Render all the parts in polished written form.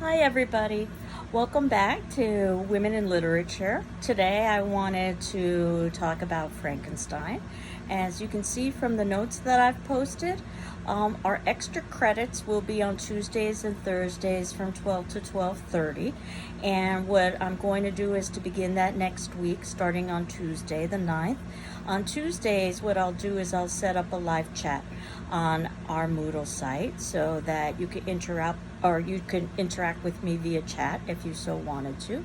Hi, everybody. Welcome back to Women in Literature. Today I wanted to talk about Frankenstein. As you can see from the notes that I've posted, our extra credits will be on Tuesdays and Thursdays from 12 to 12:30. And what I'm going to do is to begin that next week, starting on Tuesday, the 9th. On Tuesdays, what I'll do is I'll set up a live chat on our Moodle site so that you can interact with me via chat if you so wanted to.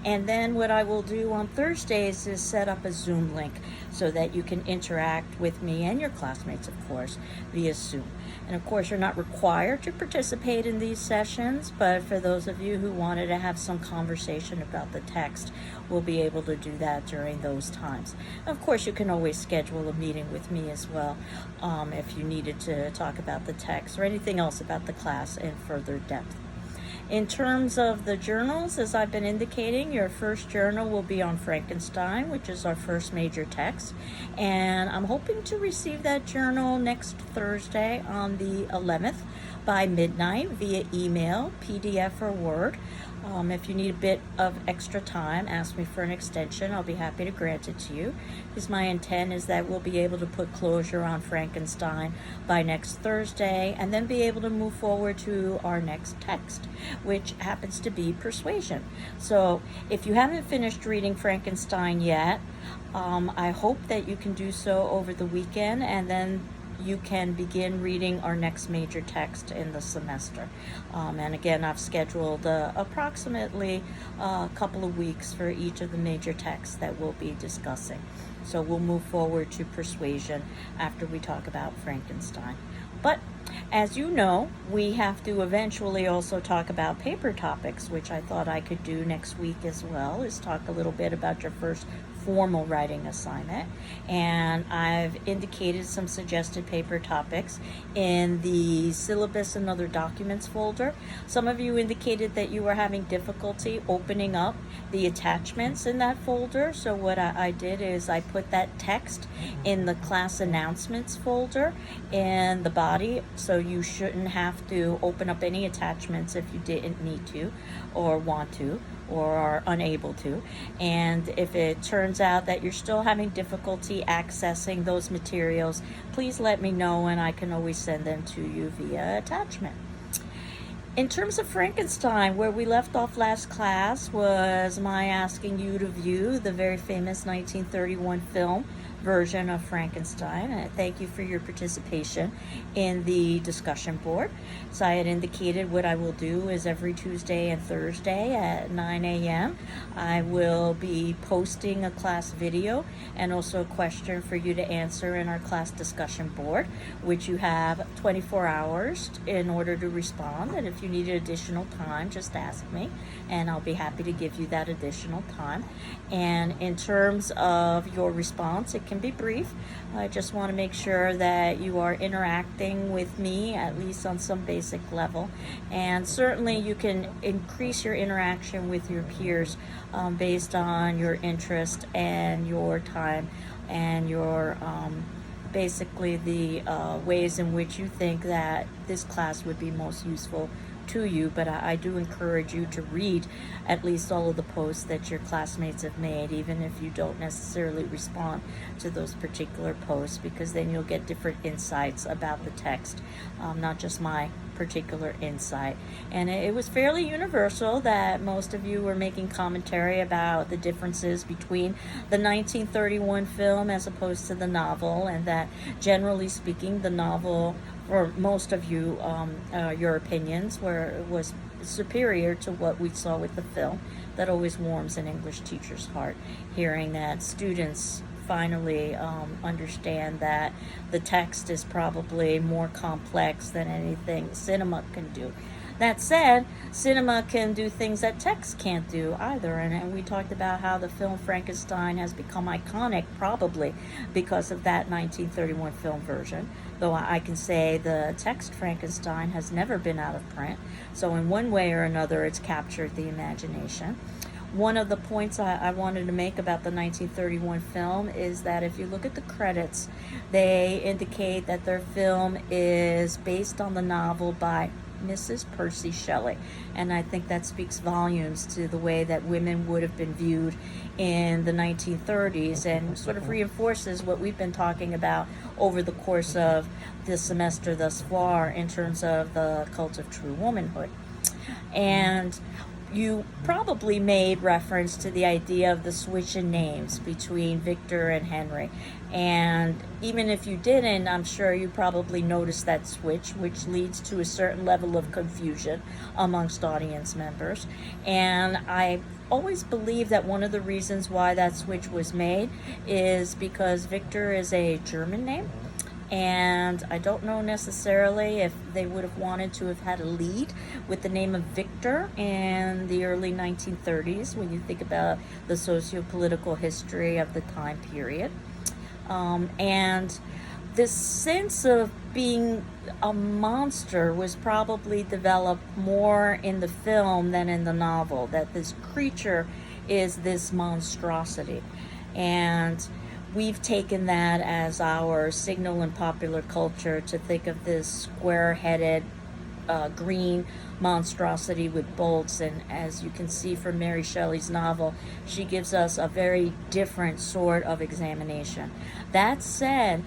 And then what I will do on Thursdays is set up a Zoom link so that you can interact with me and your classmates, of course, via Zoom. And of course, you're not required to participate in these sessions, but for those of you who wanted to have some conversation about the text, we'll be able to do that during those times. Of course, you can always schedule a meeting with me as well if you needed to talk about the text or anything else about the class in further depth. In terms of the journals, as I've been indicating, your first journal will be on Frankenstein, which is our first major text. And I'm hoping to receive that journal next Thursday on the 11th by midnight via email, PDF, or Word. If you need a bit of extra time, ask me for an extension. I'll be happy to grant it to you, because my intent is that we'll be able to put closure on Frankenstein by next Thursday and then be able to move forward to our next text, which happens to be Persuasion. So if you haven't finished reading Frankenstein yet, I hope that you can do so over the weekend, and then you can begin reading our next major text in the semester. And again, I've scheduled approximately a couple of weeks for each of the major texts that we'll be discussing. So we'll move forward to Persuasion after we talk about Frankenstein. But as you know, we have to eventually also talk about paper topics, which I thought I could do next week as well, is talk a little bit about your first formal writing assignment. And I've indicated some suggested paper topics in the syllabus and other documents folder. Some of you indicated that you were having difficulty opening up the attachments in that folder. So what I did is I put that text in the class announcements folder in the body, so you shouldn't have to open up any attachments if you didn't need to or want to or are unable to. And if it turns out that you're still having difficulty accessing those materials, please let me know and I can always send them to you via attachment. In terms of Frankenstein, where we left off last class was my asking you to view the very famous 1931 film version of Frankenstein. And thank you for your participation in the discussion board. So I had indicated what I will do is every Tuesday and Thursday at 9 a.m. I will be posting a class video and also a question for you to answer in our class discussion board, which you have 24 hours in order to respond. And if you need additional time, just ask me and I'll be happy to give you that additional time. And in terms of your response, it can be brief. I just want to make sure that you are interacting with me at least on some basic level, and certainly you can increase your interaction with your peers based on your interest and your time and your basically the ways in which you think that this class would be most useful to you. But I do encourage you to read at least all of the posts that your classmates have made, even if you don't necessarily respond to those particular posts, because then you'll get different insights about the text, not just my particular insight. And it was fairly universal that most of you were making commentary about the differences between the 1931 film as opposed to the novel, and that generally speaking the novel, for most of you, your opinions was superior to what we saw with the film. That always warms an English teacher's heart, hearing that students finally understand that the text is probably more complex than anything cinema can do. That said, cinema can do things that text can't do either, and we talked about how the film Frankenstein has become iconic probably because of that 1931 film version, though I can say the text Frankenstein has never been out of print, so in one way or another it's captured the imagination. One of the points I wanted to make about the 1931 film is that if you look at the credits, they indicate that their film is based on the novel by Mrs. Percy Shelley. And I think that speaks volumes to the way that women would have been viewed in the 1930s, and sort of reinforces what we've been talking about over the course of this semester thus far in terms of the cult of true womanhood. And you probably made reference to the idea of the switch in names between Victor and Henry. And even if you didn't, I'm sure you probably noticed that switch, which leads to a certain level of confusion amongst audience members. And I always believe that one of the reasons why that switch was made is because Victor is a German name. And I don't know necessarily if they would have wanted to have had a lead with the name of Victor in the early 1930s when you think about the socio-political history of the time period. And this sense of being a monster was probably developed more in the film than in the novel, that this creature is this monstrosity. And we've taken that as our signal in popular culture to think of this square-headed green monstrosity with bolts. And as you can see from Mary Shelley's novel, she gives us a very different sort of examination. That said,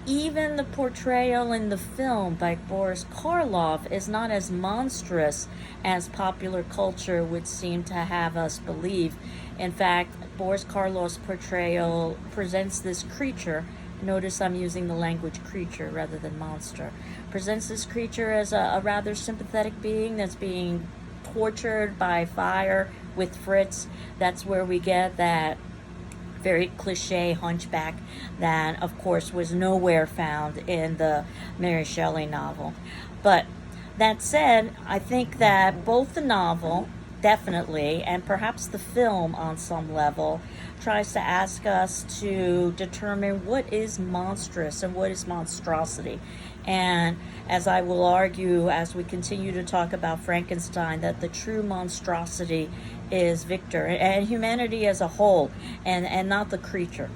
even the portrayal in the film by Boris Karloff is not as monstrous as popular culture would seem to have us believe. In fact, Boris Karloff's portrayal presents this creature, notice I'm using the language creature rather than monster, presents this creature as a rather sympathetic being that's being tortured by fire with Fritz. That's where we get that very cliche hunchback that, of course, was nowhere found in the Mary Shelley novel. But that said, I think that both the novel, definitely, and perhaps the film on some level, tries to ask us to determine what is monstrous and what is monstrosity. And as I will argue as we continue to talk about Frankenstein, that the true monstrosity is Victor and humanity as a whole, and not the creature.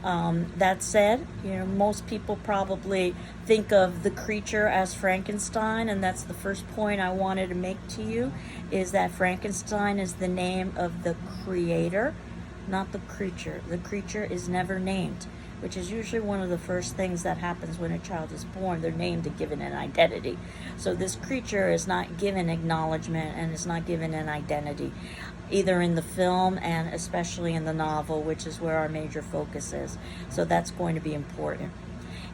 That said, most people probably think of the creature as Frankenstein, and that's the first point I wanted to make to you, is that Frankenstein is the name of the creator, not the creature. The creature is never named, which is usually one of the first things that happens when a child is born. They're named and given an identity. So this creature is not given acknowledgement and is not given an identity, either in the film and especially in the novel, which is where our major focus is. So that's going to be important.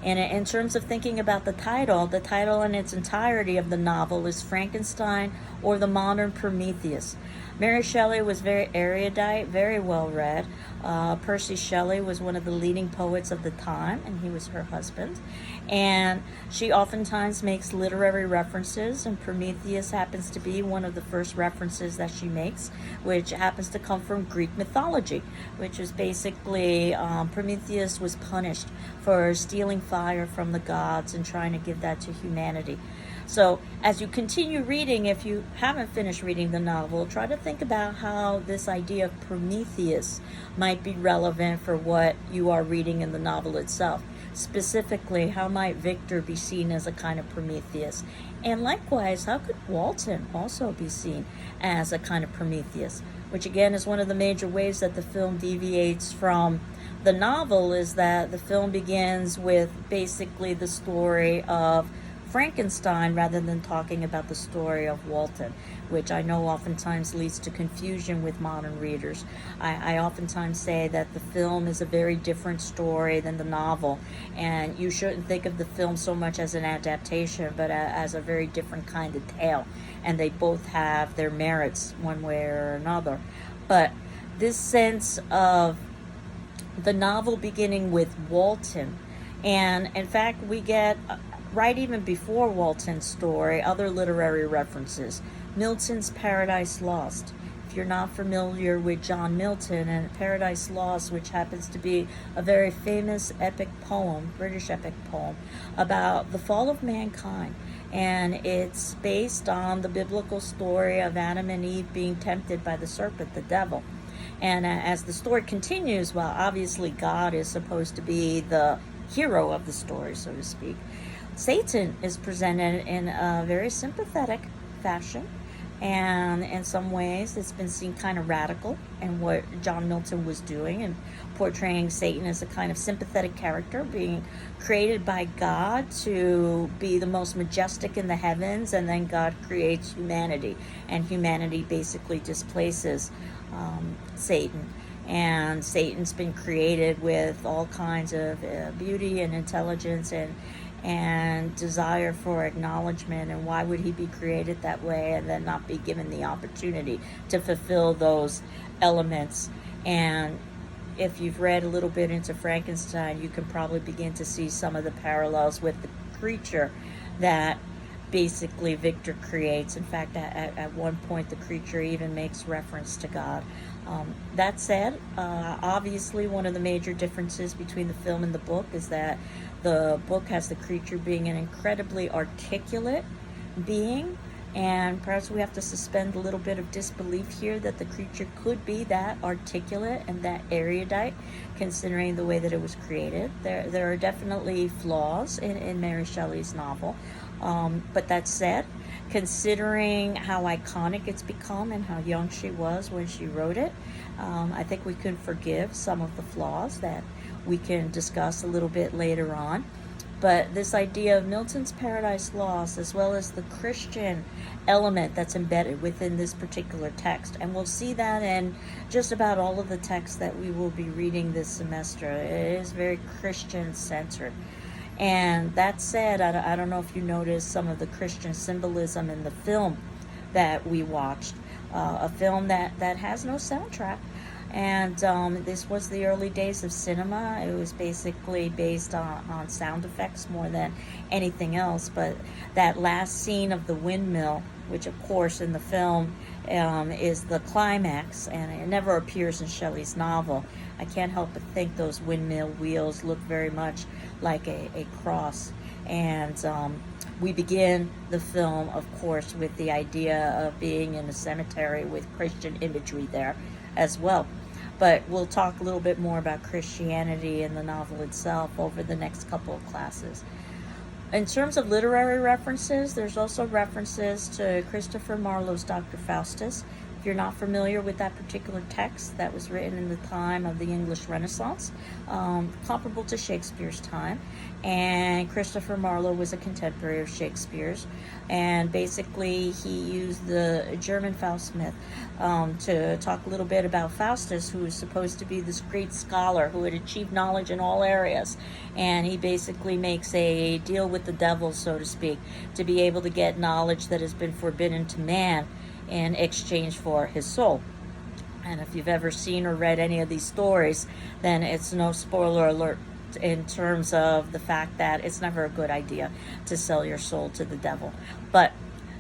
And in terms of thinking about the title in its entirety of the novel is Frankenstein or the Modern Prometheus. Mary Shelley was very erudite, very well read. Percy Shelley was one of the leading poets of the time, and he was her husband. And she oftentimes makes literary references, and Prometheus happens to be one of the first references that she makes, which happens to come from Greek mythology, which is basically Prometheus was punished for stealing fire from the gods and trying to give that to humanity. So as you continue reading, if you haven't finished reading the novel, try to think about how this idea of Prometheus might be relevant for what you are reading in the novel itself. Specifically, how might Victor be seen as a kind of Prometheus? And likewise, how could Walton also be seen as a kind of Prometheus? Which again is one of the major ways that the film deviates from the novel, is that the film begins with basically the story of Frankenstein rather than talking about the story of Walton, which I know oftentimes leads to confusion with modern readers. I oftentimes say that the film is a very different story than the novel, and you shouldn't think of the film so much as an adaptation, but as a very different kind of tale, and they both have their merits one way or another. But this sense of the novel beginning with Walton, and in fact we get right even before Walton's story, other literary references. Milton's Paradise Lost. If you're not familiar with John Milton and Paradise Lost, which happens to be a very famous epic poem, British epic poem, about the fall of mankind. And it's based on the biblical story of Adam and Eve being tempted by the serpent, the devil. And as the story continues, well, obviously God is supposed to be the hero of the story, so to speak. Satan is presented in a very sympathetic fashion, and in some ways it's been seen kind of radical in what John Milton was doing and portraying Satan as a kind of sympathetic character being created by God to be the most majestic in the heavens, and then God creates humanity, and humanity basically displaces Satan. And Satan's been created with all kinds of beauty and intelligence and desire for acknowledgement, and why would he be created that way and then not be given the opportunity to fulfill those elements? And if you've read a little bit into Frankenstein, you can probably begin to see some of the parallels with the creature that basically Victor creates. In fact, at one point, the creature even makes reference to God. That said, obviously, one of the major differences between the film and the book is that the book has the creature being an incredibly articulate being, and perhaps we have to suspend a little bit of disbelief here that the creature could be that articulate and that erudite, considering the way that it was created. There are definitely flaws in Mary Shelley's novel, but that said, considering how iconic it's become and how young she was when she wrote it, I think we can forgive some of the flaws that we can discuss a little bit later on. But this idea of Milton's Paradise Lost, as well as the Christian element that's embedded within this particular text, and we'll see that in just about all of the texts that we will be reading this semester. It is very Christian-centered. And that said, I don't know if you noticed some of the Christian symbolism in the film that we watched, a film that has no soundtrack. And this was the early days of cinema. It was basically based on sound effects more than anything else. But that last scene of the windmill, which of course in the film is the climax, and it never appears in Shelley's novel. I can't help but think those windmill wheels look very much like a cross. And we begin the film, of course, with the idea of being in a cemetery with Christian imagery there as well. But we'll talk a little bit more about Christianity in the novel itself over the next couple of classes. In terms of literary references, there's also references to Christopher Marlowe's Dr. Faustus. If you're not familiar with that particular text, that was written in the time of the English Renaissance, comparable to Shakespeare's time. And Christopher Marlowe was a contemporary of Shakespeare's. And basically, he used the German Faust myth to talk a little bit about Faustus, who was supposed to be this great scholar who had achieved knowledge in all areas. And he basically makes a deal with the devil, so to speak, to be able to get knowledge that has been forbidden to man in exchange for his soul. And if you've ever seen or read any of these stories, then it's no spoiler alert in terms of the fact that it's never a good idea to sell your soul to the devil. But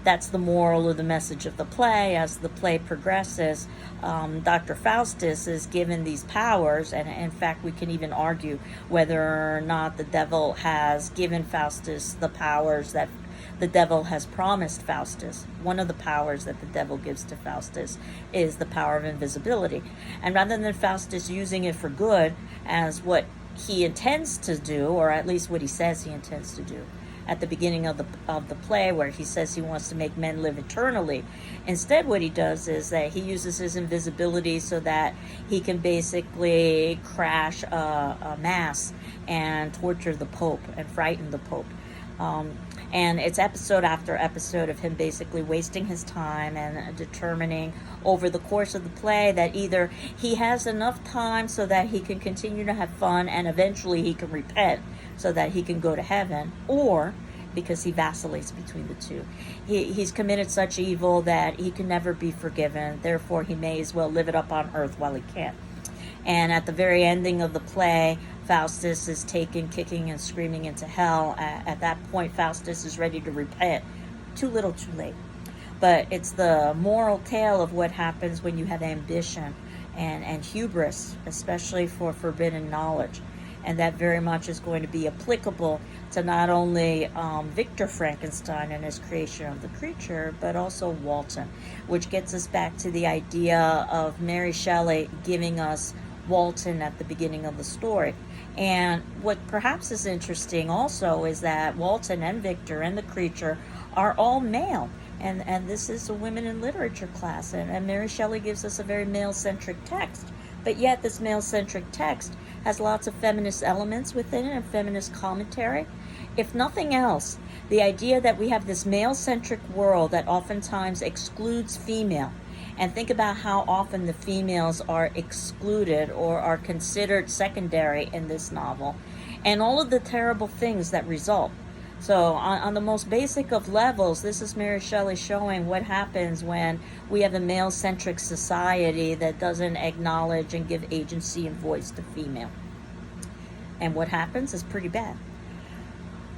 that's the moral or the message of the play. As the play progresses, Dr. Faustus is given these powers, and in fact we can even argue whether or not the devil has given Faustus the powers that the devil has promised Faustus. One of the powers that the devil gives to Faustus is the power of invisibility. And rather than Faustus using it for good, as what he intends to do, or at least what he says he intends to do at the beginning of the play, where he says he wants to make men live eternally, instead what he does is that he uses his invisibility so that he can basically crash a mass and torture the Pope and frighten the Pope. And it's episode after episode of him basically wasting his time and determining over the course of the play that either he has enough time so that he can continue to have fun and eventually he can repent so that he can go to heaven, or because he vacillates between the two. He's committed such evil that he can never be forgiven, therefore he may as well live it up on earth while he can. And at the very ending of the play, Faustus is taken kicking and screaming into hell. At that point, Faustus is ready to repent. Too little, too late. But it's the moral tale of what happens when you have ambition and hubris, especially for forbidden knowledge. And that very much is going to be applicable to not only Victor Frankenstein and his creation of the creature, but also Walton, which gets us back to the idea of Mary Shelley giving us Walton at the beginning of the story. And what perhaps is interesting also is that Walton and Victor and the creature are all male. And this is a women in literature class, and Mary Shelley gives us a very male-centric text. But yet this male-centric text has lots of feminist elements within it and feminist commentary. If nothing else, the idea that we have this male-centric world that oftentimes excludes female, and think about how often the females are excluded or are considered secondary in this novel, and all of the terrible things that result. So on the most basic of levels, this is Mary Shelley showing what happens when we have a male-centric society that doesn't acknowledge and give agency and voice to female. And what happens is pretty bad.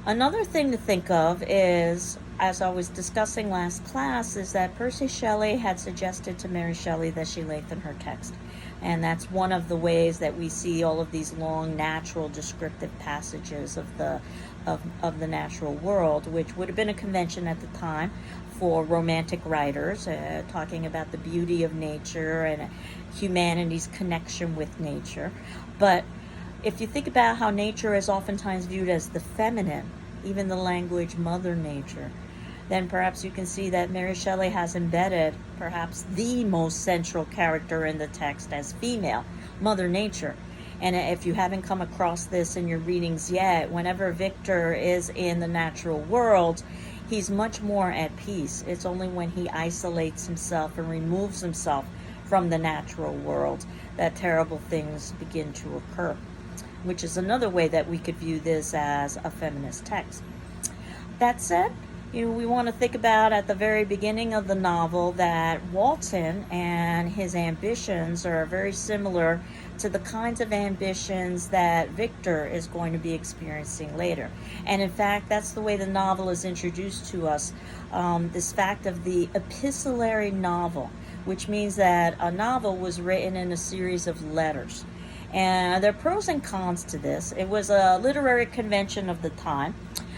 Another thing to think of is, as I was discussing last class, is that Percy Shelley had suggested to Mary Shelley that she lengthen her text. And that's one of the ways that we see all of these long, natural, descriptive passages of the natural world, which would have been a convention at the time for romantic writers, talking about the beauty of nature and humanity's connection with nature. But if you think about how nature is oftentimes viewed as the feminine, even the language Mother Nature, then perhaps you can see that Mary Shelley has embedded perhaps the most central character in the text as female, Mother Nature. And if you haven't come across this in your readings yet, whenever Victor is in the natural world, he's much more at peace. It's only when he isolates himself and removes himself from the natural world that terrible things begin to occur, which is another way that we could view this as a feminist text. That said, we want to think about at the very beginning of the novel that Walton and his ambitions are very similar to the kinds of ambitions that Victor is going to be experiencing later. And in fact, that's the way the novel is introduced to us, this fact of the epistolary novel, which means that a novel was written in a series of letters. And there are pros and cons to this. It was a literary convention of the time,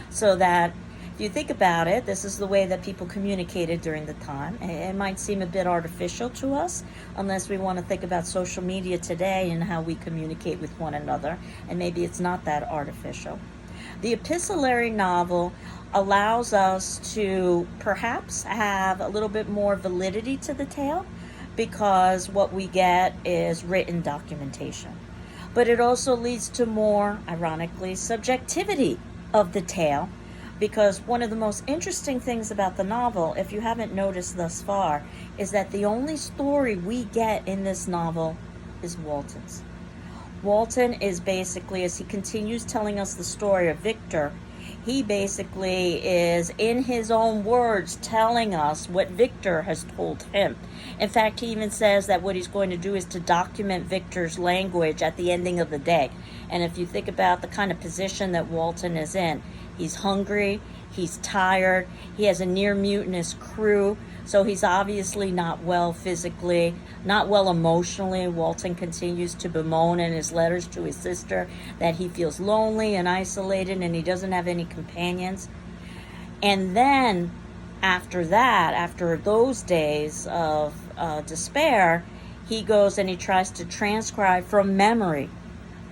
so that if you think about it, this is the way that people communicated during the time. It might seem a bit artificial to us, unless we want to think about social media today and how we communicate with one another, and maybe it's not that artificial. The epistolary novel allows us to perhaps have a little bit more validity to the tale, because what we get is written documentation. But it also leads to more, ironically, subjectivity of the tale, because one of the most interesting things about the novel, if you haven't noticed thus far, is that the only story we get in this novel is Walton's. Walton is basically, as he continues telling us the story of Victor, he basically is, in his own words, telling us what Victor has told him. In fact, he even says that what he's going to do is to document Victor's language at the ending of the day. And if you think about the kind of position that Walton is in, he's hungry, he's tired, he has a near mutinous crew, so he's obviously not well physically, not well emotionally. Walton continues to bemoan in his letters to his sister that he feels lonely and isolated and he doesn't have any companions. And then after that, after those days of despair, he goes and he tries to transcribe from memory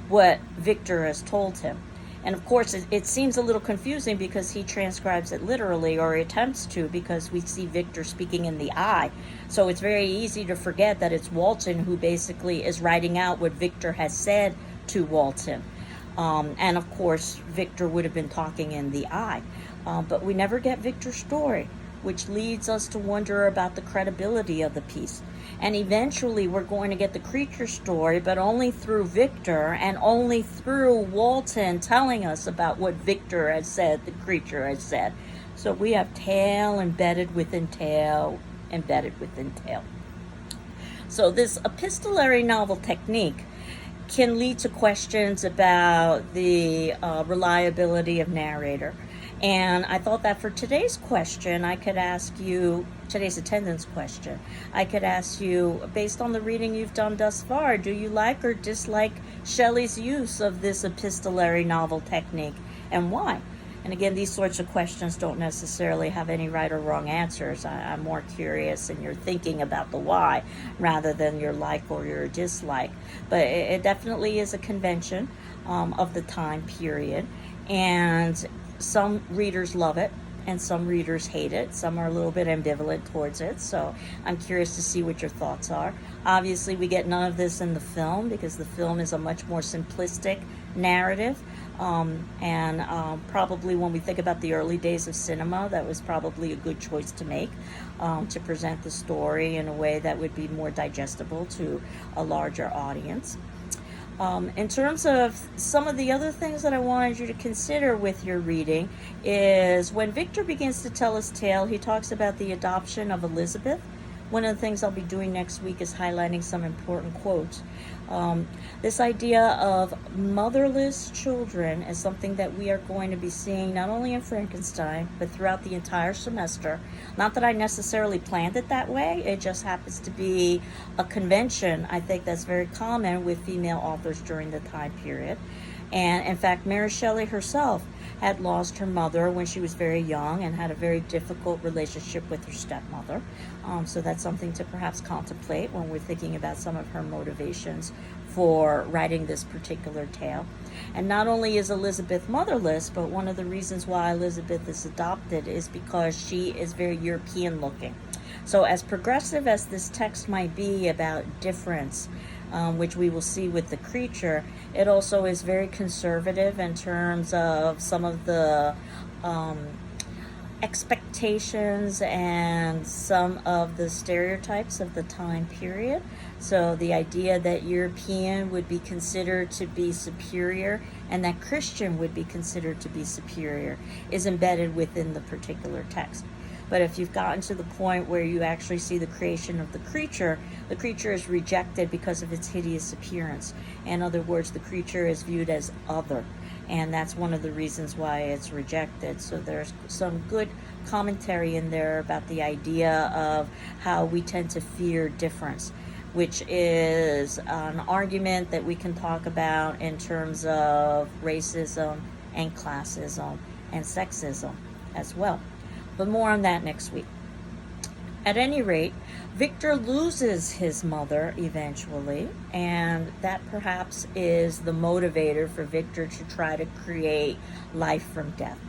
what Victor has told him. And of course, it seems a little confusing because he transcribes it literally, or attempts to, because we see Victor speaking in the I. So it's very easy to forget that it's Walton who basically is writing out what Victor has said to Walton. And of course, Victor would have been talking in the I. But we never get Victor's story, which leads us to wonder about the credibility of the piece. And eventually we're going to get the creature story, but only through Victor and only through Walton telling us about what Victor has said, the creature has said. So we have tale embedded within tale, embedded within tale. So this epistolary novel technique can lead to questions about the reliability of narrator. And I thought that for today's question, I could ask you, today's attendance question, I could ask you, based on the reading you've done thus far, do you like or dislike Shelley's use of this epistolary novel technique, and why? And again, these sorts of questions don't necessarily have any right or wrong answers. I'm more curious in your thinking about the why rather than your like or your dislike. But it definitely is a convention of the time period. And some readers love it and some readers hate it. Some are a little bit ambivalent towards it. So I'm curious to see what your thoughts are. Obviously, we get none of this in the film because the film is a much more simplistic narrative. Probably when we think about the early days of cinema, that was probably a good choice to make, to present the story in a way that would be more digestible to a larger audience. In terms of some of the other things that I wanted you to consider with your reading is when Victor begins to tell his tale, he talks about the adoption of Elizabeth. One of the things I'll be doing next week is highlighting some important quotes. This idea of motherless children is something that we are going to be seeing not only in Frankenstein, but throughout the entire semester. Not that I necessarily planned it that way, it just happens to be a convention, I think, that's very common with female authors during the time period. And in fact, Mary Shelley herself had lost her mother when she was very young and had a very difficult relationship with her stepmother. So that's something to perhaps contemplate when we're thinking about some of her motivations for writing this particular tale. And not only is Elizabeth motherless, but one of the reasons why Elizabeth is adopted is because she is very European looking. So as progressive as this text might be about difference, which we will see with the creature, it also is very conservative in terms of some of the expectations and some of the stereotypes of the time period. So the idea that European would be considered to be superior and that Christian would be considered to be superior is embedded within the particular text. But if you've gotten to the point where you actually see the creation of the creature is rejected because of its hideous appearance. In other words, the creature is viewed as other, and that's one of the reasons why it's rejected. So there's some good commentary in there about the idea of how we tend to fear difference, which is an argument that we can talk about in terms of racism and classism and sexism as well. But more on that next week. At any rate, Victor loses his mother eventually, and that perhaps is the motivator for Victor to try to create life from death.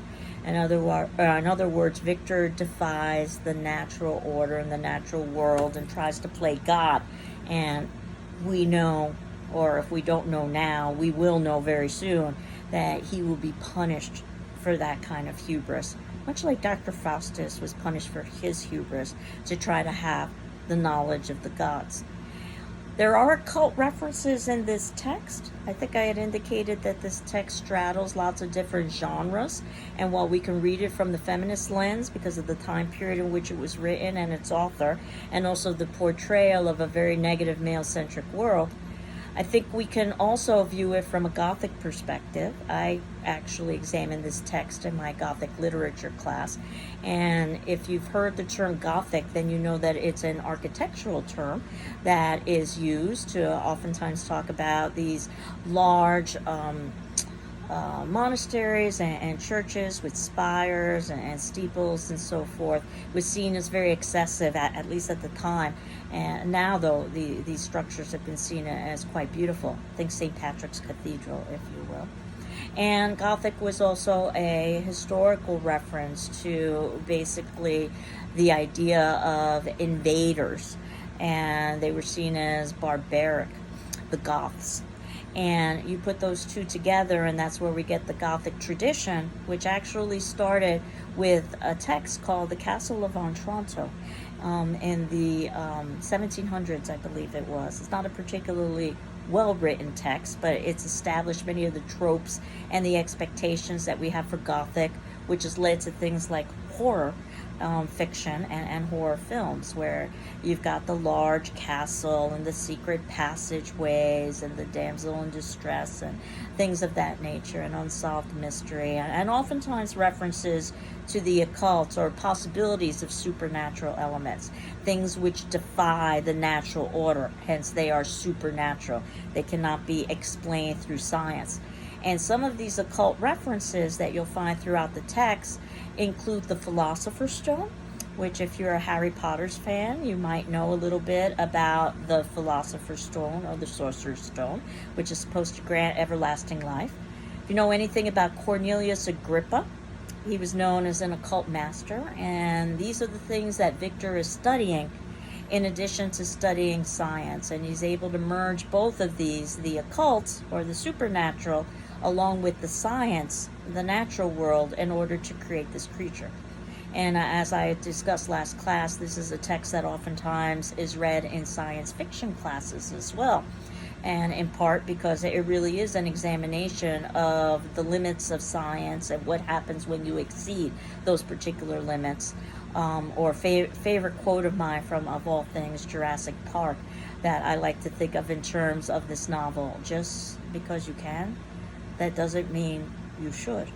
In other words, Victor defies the natural order and the natural world and tries to play God. And we know, or if we don't know now, we will know very soon, that he will be punished for that kind of hubris. Much like Dr. Faustus was punished for his hubris to try to have the knowledge of the gods. There are occult references in this text. I think I had indicated that this text straddles lots of different genres, and while we can read it from the feminist lens because of the time period in which it was written and its author, and also the portrayal of a very negative male-centric world, I think we can also view it from a Gothic perspective. I actually examined this text in my Gothic literature class, and if you've heard the term Gothic, then you know that it's an architectural term that is used to oftentimes talk about these large monasteries and churches with spires and steeples and so forth. Was seen as very excessive, at least at the time. And now, though, these structures have been seen as quite beautiful. Think St. Patrick's Cathedral, if you will. And Gothic was also a historical reference to basically the idea of invaders. And they were seen as barbaric, the Goths. And you put those two together, and that's where we get the Gothic tradition, which actually started with a text called The Castle of Otranto in the 1700s, I believe it was. It's not a particularly well-written text, but it's established many of the tropes and the expectations that we have for Gothic, which has led to things like horror fiction and horror films, where you've got the large castle and the secret passageways and the damsel in distress and things of that nature, and unsolved mystery, and oftentimes references to the occult or possibilities of supernatural elements, things which defy the natural order, hence they are supernatural. They cannot be explained through science. And some of these occult references that you'll find throughout the text include the Philosopher's Stone, which if you're a Harry Potter's fan, you might know a little bit about the Philosopher's Stone or the Sorcerer's Stone, which is supposed to grant everlasting life. If you know anything about Cornelius Agrippa, he was known as an occult master, and these are the things that Victor is studying in addition to studying science, and he's able to merge both of these, the occult or the supernatural, along with the science, the natural world, in order to create this creature. And as I discussed last class, this is a text that oftentimes is read in science fiction classes as well. And in part because it really is an examination of the limits of science and what happens when you exceed those particular limits. Or favorite quote of mine from, of all things, Jurassic Park, that I like to think of in terms of this novel. Just because you can, that doesn't mean you should.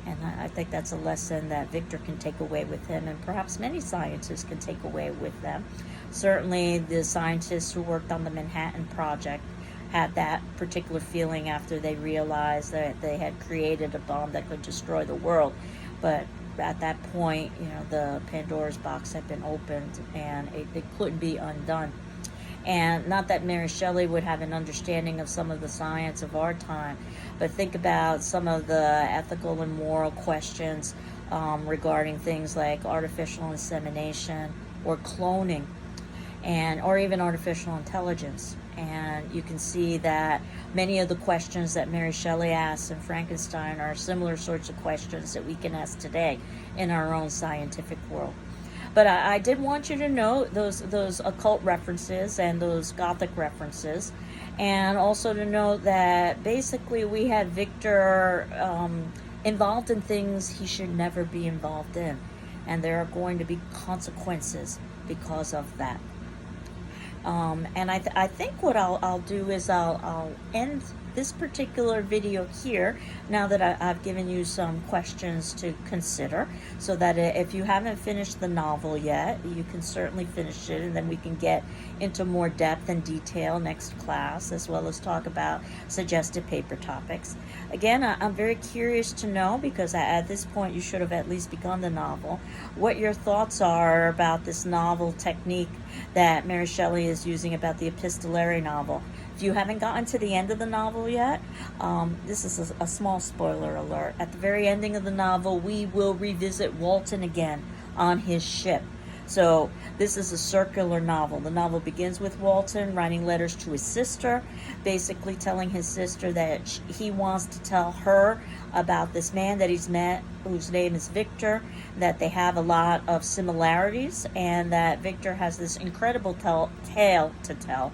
And I think that's a lesson that Victor can take away with him, and perhaps many scientists can take away with them. Certainly the scientists who worked on the Manhattan Project had that particular feeling after they realized that they had created a bomb that could destroy the world. But at that point, the Pandora's box had been opened, and it couldn't be undone. And not that Mary Shelley would have an understanding of some of the science of our time, but think about some of the ethical and moral questions regarding things like artificial insemination or cloning, or even artificial intelligence. And you can see that many of the questions that Mary Shelley asked in Frankenstein are similar sorts of questions that we can ask today in our own scientific world. But I did want you to know those occult references and those Gothic references, and also to know that basically we had Victor involved in things he should never be involved in, and there are going to be consequences because of that. And I think what I'll do is I'll end this particular video here now that I've given you some questions to consider, so that if you haven't finished the novel yet, you can certainly finish it, and then we can get into more depth and detail next class, as well as talk about suggested paper topics. Again, I'm very curious to know, because at this point you should have at least begun the novel, what your thoughts are about this novel technique that Mary Shelley is using about the epistolary novel. If you haven't gotten to the end of the novel yet, this is a small spoiler alert. At the very ending of the novel, we will revisit Walton again on his ship. So this is a circular novel. The novel begins with Walton writing letters to his sister, basically telling his sister that he wants to tell her about this man that he's met, whose name is Victor, that they have a lot of similarities, and that Victor has this incredible tale to tell.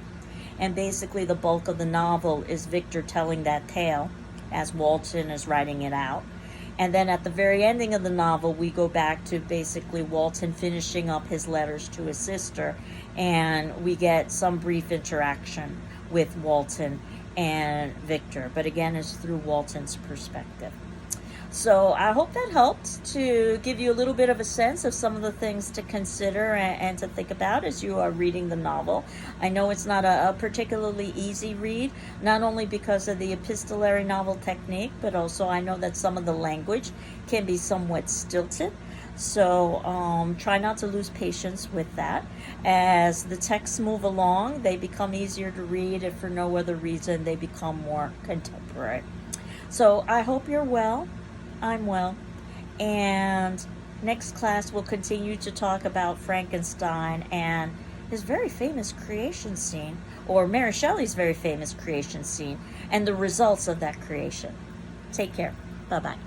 And basically the bulk of the novel is Victor telling that tale as Walton is writing it out. And then at the very ending of the novel, we go back to basically Walton finishing up his letters to his sister, and we get some brief interaction with Walton and Victor. But again, it's through Walton's perspective. So I hope that helped to give you a little bit of a sense of some of the things to consider and to think about as you are reading the novel. I know it's not a particularly easy read, not only because of the epistolary novel technique, but also I know that some of the language can be somewhat stilted. So try not to lose patience with that. As the texts move along, they become easier to read, if for no other reason, they become more contemporary. So I hope you're well. I'm well, and next class we'll continue to talk about Frankenstein and his very famous creation scene, or Mary Shelley's very famous creation scene, and the results of that creation. Take care. Bye-bye.